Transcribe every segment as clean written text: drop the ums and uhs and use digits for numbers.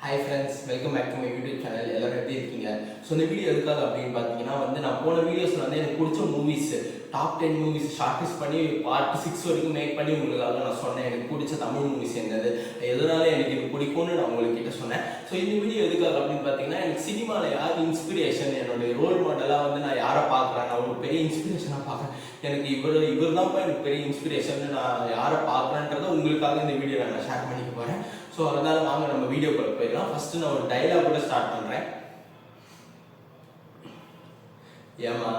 Hi friends, welcome back to my YouTube channel. எல்லாரும் எப்படி இருக்கீங்க? ஸோ இந்த வீடியோ எதுக்காக அப்படின்னு பார்த்தீங்கன்னா நான் போன வீடியோஸில் எனக்கு பிடிச்ச movies top 10 movies short list பண்ணி பார்ட் 6 வரைக்கும் மேக் பண்ணி உங்களுக்காக நான் சொன்னேன். எனக்கு பிடிச்ச தமிழ் மூவிஸ் என்னது, எதனால எனக்கு இது பிடிக்கும்னு நான் உங்ககிட்ட சொன்னேன். ஸோ இந்த வீடியோ எதுக்காக அப்படின்னு பார்த்தீங்கன்னா எனக்கு சினிமாவில் யார் இன்ஸ்பிரேஷன், என்னுடைய ரோல் மாடலாக நான் யாரை பார்க்குறேன், நான் ஒரு பெரிய இன்ஸ்பிரேஷனாக பார்க்குறேன். எனக்கு இவர் தான்ப்பா எனக்கு பெரிய இன்ஸ்பிரேஷன், நான் யாரை பார்க்குறேன்றதை உங்களுக்காக இந்த வீடியோவில் நான் ஷேர் பண்ணிக்க போகிறேன். ஸோ அதனால வாங்க நம்ம வீடியோக்குள்ள போயிடலாம். ஃபர்ஸ்ட் நான் ஒரு டைலாக் கூட ஸ்டார்ட் பண்றேன். ஏமா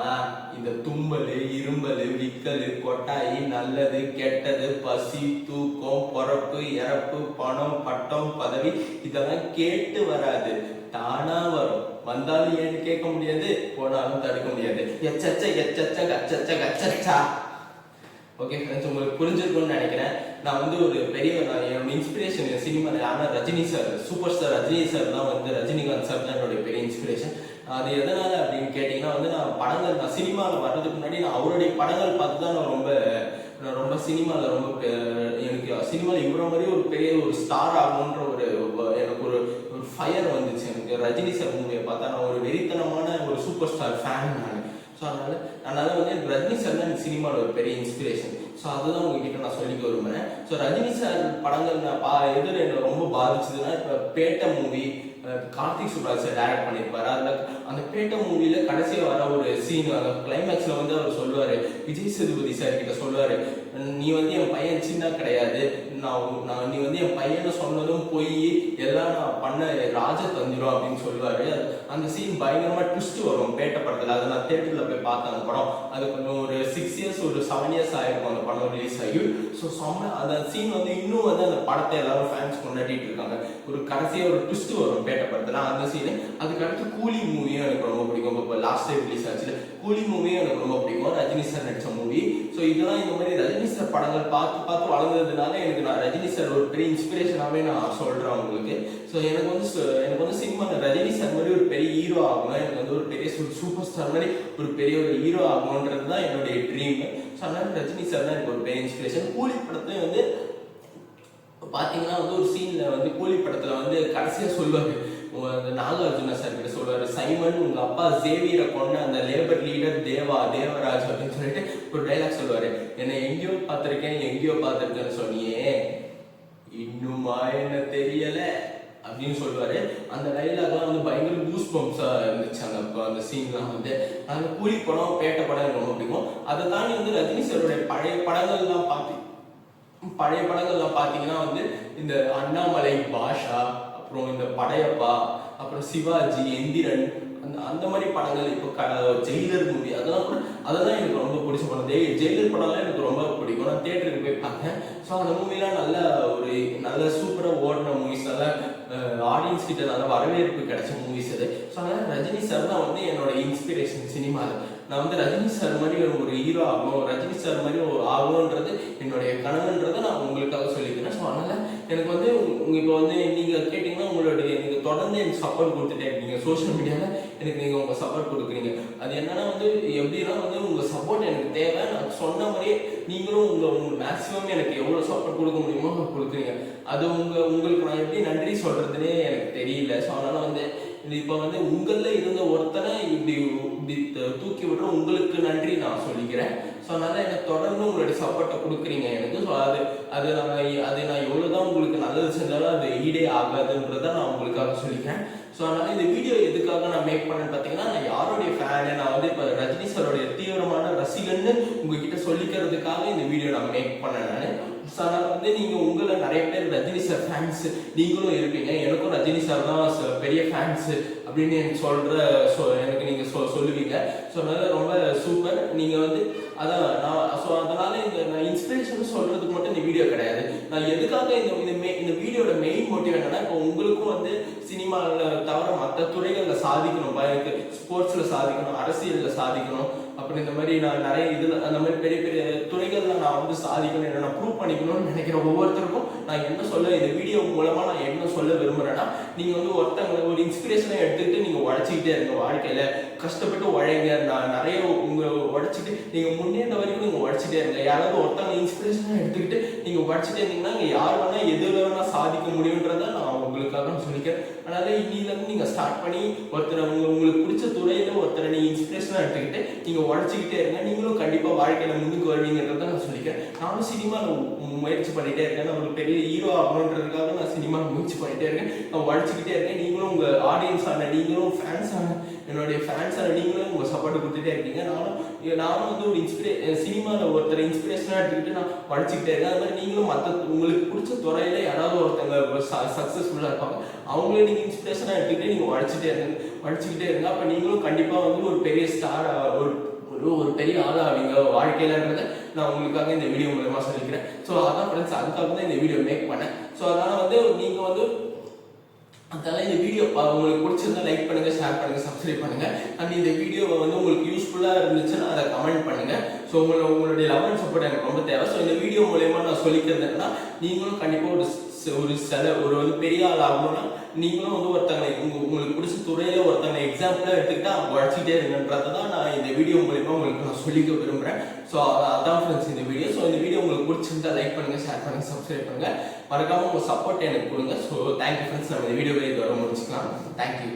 இந்த தும்பல், இரும்பல், விக்கல், கொட்டாயி, நல்லது கெட்டது, பசி, தூக்கம், பொறப்பு, இறப்பு, பணம், பட்டம், பதவி இதெல்லாம் கேட்டு வராது, தானா வரும். வந்தாலும் ஏன்னு கேட்க முடியாது, போனாலும் தடுக்க முடியாது. எச்சச்ச எச்சச்ச கச்சச்ச கச்சச்சா. ஓகே ஃப்ரெண்ட்ஸ், உங்களுக்கு புரிஞ்சிருக்கும்னு நினைக்கிறேன். நான் ஒரு பெரிய என்னோட இன்ஸ்பிரேஷன் சினிமாவில் ஆனால் Rajini sir, super star Rajini sir தான் ரஜினிகாந்த் சார் தான் என்னுடைய பெரிய இன்ஸ்பிரேஷன். அது எதனால அப்படின்னு கேட்டிங்கன்னா நான் சினிமாவில் வர்றதுக்கு முன்னாடி நான் அவருடைய படங்கள் பார்த்து தான் நான் ரொம்ப சினிமாவில் எனக்கு சினிமாவில் இவ்வளோ மாதிரி ஒரு பெரிய ஒரு ஸ்டார் ஆகணுன்ற எனக்கு ஒரு ஃபயர் வந்துச்சு. எனக்கு ரஜினி சார் மூவியை பார்த்தா நான் ஒரு வெறித்தனமான ஒரு சூப்பர் ஸ்டார் ஃபேன் நான். ஸோ அதனால ரஜினி சார் தான் எனக்கு சினிமாவில் ஒரு பெரிய இன்ஸ்பிரேஷன். ஸோ அதுதான் உங்ககிட்ட நான் சொல்லிக்க விரும்புகிறேன். ஸோ ரஜினி சார் படங்கள் நான் எதில் என்ன ரொம்ப பாதிச்சதுன்னா, இப்போ Petta movie Karthik Subbaraj sir direct பண்ணியிருப்பாரு. அந்த பேட்டை மூவியில கடைசியாக வர ஒரு சீன், அந்த கிளைமேக்ஸ்ல அவர் சொல்லுவாரு, விஜய் சேதுபதி சார் கிட்ட சொல்லுவாரு, நீ என் பையன் சின்ன கிடையாது, நீ என் பையனை சொன்னதும் போய் எல்லாம் நான் பண்ண ராஜ தந்திரம் அப்படின்னு சொல்லுவாரு. அந்த சீன் பயங்கரமா ட்விஸ்ட் வரும் பேட்டை படத்துல. அதை நான் தியேட்டர்ல போய் பார்த்தேன். அந்த படம் அது கொஞ்சம் ஒரு 6 இயர்ஸ் ஒரு 7 இயர்ஸ் ஆயிருக்கும் அந்த படம் ரிலீஸ் ஆகி. ஸோ அந்த சீன் இன்னும் அந்த படத்தை எல்லாரும் ஃபேன்ஸ் கொண்டாடிட்டு இருக்காங்க. ஒரு கடைசியாக ஒரு ட்விஸ்ட் வரும் பேட்டை படத்துல, அந்த சீனு. அதுக்கு அடுத்து கூலி மூவியும் எனக்கு ரொம்ப பிடிக்கும். இப்போ லாஸ்ட் டைம் ரிலீஸ் ஆச்சு கூலி மூவியும் எனக்கு ரொம்ப பிடிக்கும், ரஜினி சார் நடிச்ச மூவி. ஸோ இதெல்லாம் இந்த மாதிரி ரஜினி சார் படங்கள் பார்த்து பார்த்து வளர்ந்ததுனால நான் ரஜினி சார் ஒரு பெரிய இன்ஸ்பிரேஷனாகவே நான் சொல்றேன் உங்களுக்கு. ஸோ எனக்கு சினிமாவில் ரஜினி சார் மாதிரி ஒரு பெரிய ஹீரோ ஆகணும், எனக்கு ஒரு பெரிய சூப்பர் ஸ்டார் மாதிரி ஒரு பெரிய ஒரு ஹீரோ ஆகணுன்றது தான் என்னுடைய ட்ரீம். ஸோ அதனால ரஜினி சார் தான் எனக்கு ஒரு பெரிய இன்ஸ்பிரேஷன். கூலி படத்துல பாத்தீங்கன்னா ஒரு சீன்ல கூலி படத்துல கடைசியா சொல்லுவாரு, நாகார்ஜுன சார் கிட்ட சொல்லுவாரு, சைமன் உங்க அப்பா ஜேவியரை கொண்ட அந்த லேபர் லீடர் தேவராஜ் அப்படின்னு சொல்லிட்டு ஒரு டைலாக் சொல்லுவாரு. என்னை எங்கேயோ பார்த்திருக்கேன்னு சொன்னியே, இன்னுமா என்ன தெரியல அப்படின்னு சொல்லுவாரு. அந்த டைலாக்லாம் பயங்கர கூஸ் பம்ப்ஸா இருந்துச்சு. அந்த சீன்லாம் அந்த கூலி படம் பேட்டை படம் எனக்கு ரொம்ப பிடிக்கும். அதை தாண்டி ரஜினி சாருடைய பழைய படங்கள்லாம் பாத்தீங்கன்னா இந்த அண்ணாமலை, பாஷா, அப்புறம் இந்த படையப்பா, அப்புறம் சிவாஜி, எந்திரன், அந்த மாதிரி படங்கள், இப்போ ஜெயிலர் மூவி, அதெல்லாம் எனக்கு ரொம்ப பிடிச்ச படம். ஜெயிலர் படம்லாம் எனக்கு ரொம்ப பிடிக்கும். நான் தியேட்டருக்கு போய் பார்த்தேன். ஸோ அந்த மூவிலாம் நல்ல சூப்பராக ஓடின மூவிஸ், நல்ல ஆடியன்ஸ் கிட்ட நல்ல வரவேற்பு கிடைச்ச மூவிஸ் அது. ஸோ அதனால ரஜினி சார் தான் என்னோட இன்ஸ்பிரேஷன் சினிமாவில். நான் ரஜினி சார் மாதிரி ஒரு ஹீரோ ஆகணும், ரஜினி சார் மாதிரி ஆகணுன்றது என்னுடைய கனவுன்றதை நான் உங்களுக்காக சொல்லிக்கிறேன். ஸோ அதனால எனக்கு இப்போ நீங்க கேட்டீங்கன்னா நீங்க தொடர்ந்து எனக்கு சப்போர்ட் கொடுத்துட்டே இருக்கீங்க. சோஷியல் மீடியாவில் எனக்கு நீங்க உங்க சப்போர்ட் கொடுக்குறீங்க. அது என்னன்னா எப்படின்னா உங்க சப்போர்ட் எனக்கு தேவை. நான் சொன்ன மாதிரியே நீங்களும் உங்க மேக்சிமம் எனக்கு எவ்வளவு சப்போர்ட் கொடுக்க முடியுமோ கொடுக்குறீங்க. அது உங்களுக்கு நான் எப்படி நன்றி சொல்றதுன்னே எனக்கு தெரியல. ஸோ அதனால இப்போ உங்கள இருந்த ஒருத்தனை இப்படி தூக்கி விடுற உங்களுக்கு நன்றி நான் சொல்லிக்கிறேன். ஸோ அதனால எனக்கு தொடர்ந்து உங்களுடைய சப்போர்ட்டை கொடுக்குறீங்க எனக்கு. ஸோ அது நான் எவ்வளவுதான் உங்களுக்கு நல்லது செஞ்சாலும் அது ஈடே ஆகாதுன்றதை நான் உங்களுக்காக சொல்லிக்கிறேன். ஸோ அதனால இந்த வீடியோ எதுக்காக நான் மேக் பண்ணேன்னு பார்த்தீங்கன்னா, நான் யாருடைய ஃபேனு, நான் இப்போ ரஜினி சாரோடைய தீவிரமான ரசிகன்னு உங்ககிட்ட சொல்லிக்கிறதுக்காக இந்த வீடியோ நான் மேக் பண்ணேன் நான். ஸோ அதனால நீங்க உங்களை நிறைய பேர் ரஜினி சார் ஃபேன்ஸ் நீங்களும் இருப்பீங்க. எனக்கும் ரஜினி சார் தான் பெரிய ஃபேன்ஸ் அப்படின்னு எனக்கு நீங்க சொல்லுவீங்க. ஸோ அதனால ரொம்ப சூப்பர். நீங்க அதான் அதனால நான் இன்ஸ்பிரேஷன் சொல்றதுக்கு மட்டும் இந்த வீடியோ கிடையாது. நான் எதுக்காக இந்த வீடியோட மெயின் மோட்டிவ் என்னன்னா, இப்போ உங்களுக்கும் சினிமாவில் தவிர மற்ற துறைகளில் சாதிக்கணும், எனக்கு ஸ்போர்ட்ஸ்ல சாதிக்கணும், அரசியல்ல சாதிக்கணும், அப்புறம் இந்த மாதிரி நான் நிறைய அந்த மாதிரி பெரிய பெரிய துறைகள்ல நான் சாதிக்கணும், நான் ப்ரூவ் பண்ணிக்கணும்னு நினைக்கிற ஒவ்வொருத்தருக்கும் நான் என்ன சொல்ல இந்த வீடியோ மூலமா நான் என்ன சொல்ல விரும்புறேன்னா, நீங்க வந்து ஒருத்தவங்களை ஒரு இன்ஸ்பிரேஷனை எடுத்துக்கிட்டு நீங்க உழைச்சிக்கிட்டே இருங்க வாழ்க்கையில. கஷ்டப்பட்டு உழைங்க. நான் நிறைய உங்க உழைச்சிட்டு நீங்க முன்னேற வரைக்கும் நீங்க உழைச்சிட்டே இருங்க. யாராவது ஒருத்தவங்க இன்ஸ்பிரேஷனா எடுத்துக்கிட்டு நீங்க உழைச்சிட்டே இருந்தீங்கன்னா யார் வேணா எதுல வேணா சாதிக்க முடியுன்றத நான் உங்களுக்காக சொல்லிக்கிறேன். அதனால இன்னில இருந்து நீங்க ஸ்டார்ட் பண்ணி ஒருத்தரை உங்களுக்கு பிடிச்ச துறையில ஒருத்தரை நீங்க இன்ஸ்பிரேஷனா எடுத்துக்கிட்டு நீங்க உழைச்சிக்கிட்டே இருங்க. நீங்களும் கண்டிப்பா வாழ்க்கையில முன்னுக்கு வருவீங்கன்றத நான் சொல்லிக்கிறேன். நானும் சினிமால முயற்சி பண்ணிட்டே இருக்கேன். நான் ஒரு பெரிய ஹீரோ ஆகணுன்றதுக்காக நான் சினிமா முயற்சி பண்ணிட்டே இருக்கேன். நான் உழைச்சிக்கிட்டே இருக்கேன். நீங்களும் உங்க ஆடியன்ஸ் ஆன நீங்களும் ஃபேன்ஸ் ஆன என்னுடைய ஃபேன்ஸ் ஆன நீங்களும் உங்க சப்போர்ட் கொடுத்துட்டே இருக்கீங்க. நானும் வந்து ஒரு சினிமாவில் ஒருத்தர் இன்ஸ்பிரேஷனாக எடுத்துக்கிட்டு நான் உழைச்சிக்கிட்டே இருக்கேன். அது மாதிரி நீங்களும் உங்களுக்கு பிடிச்ச துறையில யாராவது ஒருத்தங்க சக்ஸஸ்ஃபுல்லாக இருப்பாங்க, அவங்களே நீங்கள் இன்ஸ்பிரேஷனாக எடுத்துக்கிட்டு நீங்கள் உழைச்சிக்கிட்டே இருங்க. அப்போ நீங்களும் கண்டிப்பாக வந்து ஒரு பெரிய ஸ்டார் ஒரு பெரிய ஆள் ஆவீங்க வாழ்க்கையிலன்றதை நான் உங்களுக்காக இந்த வீடியோ மூலமா சொல்லிக்கிறேன். ஸோ அதான் ஃப்ரெண்ட்ஸ், அதுக்காக தான் இந்த வீடியோ மேக் பண்ணேன். ஸோ அதனால வந்து நீங்க வந்து அதனால இந்த வீடியோ உங்களுக்கு பிடிச்சிருந்தா லைக் பண்ணுங்க, ஷேர் பண்ணுங்க, சப்ஸ்கிரைப் பண்ணுங்க. அண்ட் இந்த வீடியோவை வந்து உங்களுக்கு யூஸ்ஃபுல்லா இருந்துச்சுன்னா அதை கமெண்ட் பண்ணுங்க. ஸோ உங்களுடைய லவ் அண்ட் சப்போர்ட் எனக்கு ரொம்ப தேவை. ஸோ இந்த வீடியோ மூலயமா நான் சொல்லிக்கிறது என்னன்னா, நீங்களும் கண்டிப்பா ஒரு வந்து பெரிய ஆள் ஆகணும்னா நீங்களும் வந்து ஒருத்தங்களை உங்களுக்கு பிடிச்ச துறையில ஒருத்தங்களை எக்ஸாம்பிளா எடுத்துக்கிட்டா உழைச்சிட்டே இருங்கன்றதை தான் நான் இந்த வீடியோ மூலயமா உங்களுக்கு நான் சொல்லிக்க விரும்புறேன். ஸோ அதான் ஃப்ரெண்ட்ஸ் இந்த வீடியோ. ஸோ இந்த வீடியோ உங்களுக்கு பிடிச்சிருந்தா லைக் பண்ணுங்க, ஷேர் பண்ணுங்க, சப்ஸ்கிரைப் பண்ணுங்க. மறக்காம உங்க சப்போர்ட் எனக்கு கொடுங்க. So thank you friends. நம்ம இந்த வீடியோவை இதோட முடிச்சுக்கலாம். தேங்க்யூ.